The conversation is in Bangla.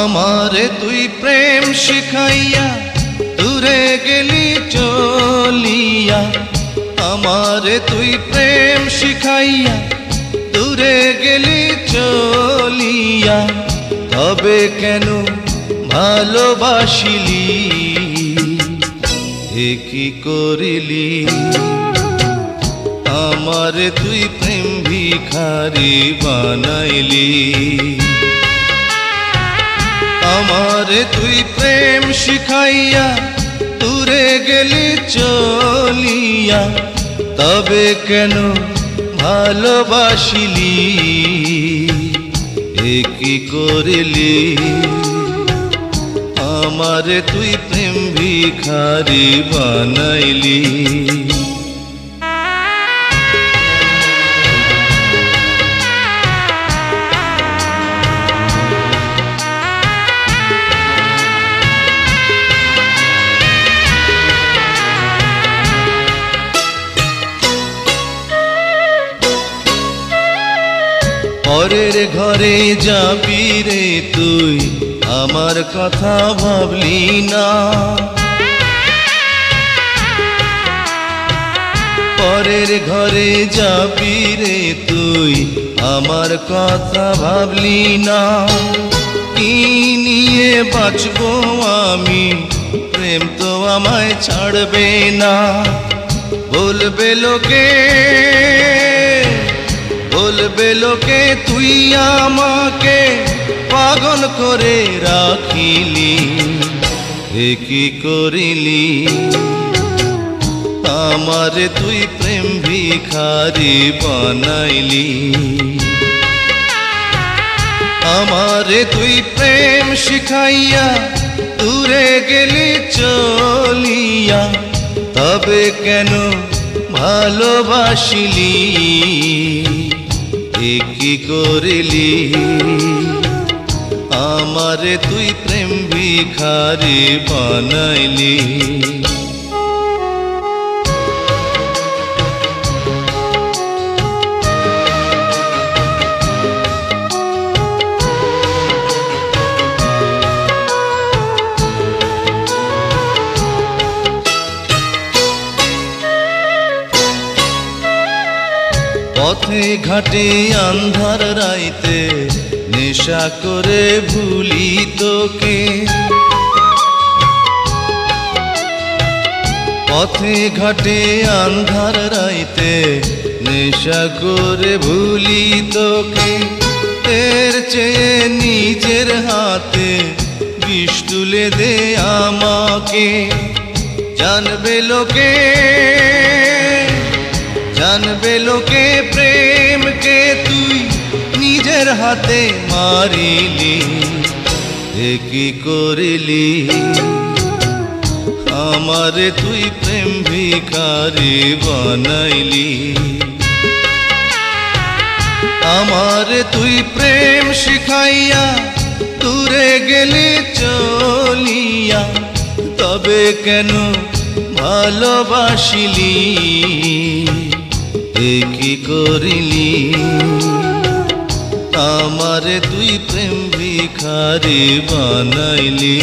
আমারে তুই প্রেম শিখাইয়া দূরে গেলি চলিয়া, আমারে তুই প্রেম শিখাইয়া দূরে গেলি চলিয়া, তবে কেন ভালোবাসিলি, এ কি করিলি? আমারে তুই প্রেম ভিখারি বানাইলি, আমারে তুই প্রেম শিখাইয়া দূরে গেলি চলিয়া, তবে কেন ভালোবাসিলি, এ কি করিলি? আমারে তুই প্রেম ভিখারি বানাইলি। পরের ঘরে যাবি রে তুই, আমার কথা ভাবলি না, পরের ঘরে যাবি রে তুই, আমার কথা ভাবলি না। কি নিয়ে বাঁচবো আমি, প্রেম তো আমায় ছাড়বে না। বলবে লোকে, বলবে লোকে তুই আমাকে পাগল করে রাখিলি, এ কি করিলি? আমারে তুই প্রেম ভিখারি বানাইলি, আমারে তুই প্রেম শিখাইয়া দূরে গেলি চলিয়া, তবে কেন ভালোবাসিলি, এ কি করিলি? আমারে তুই প্রেম ভিখারি বানাইলি। পথে ঘাটে আন্ধার রাইতে নেশা করে ভুলি তোকে, পথে ঘাটে আন্ধার রাইতে নেশা করে ভুলি তোকে। এর চেয়ে নিজের হাতে বিষ তুলে দে আমাকে, জানবে লোকে, জানবে লোকে প্রেমকে তুই নিজের হাতে মারিলি, এ কি করিলি? আমারে তুই প্রেম ভিখারি বানাইলি, আমারে তুই প্রেম শিখাইয়া দূরে গেলি চলিয়া, তবে কেন ভালোবাসিলি, এ কি করিলি? আমারে তুই প্রেম ভিখারি বানাইলি।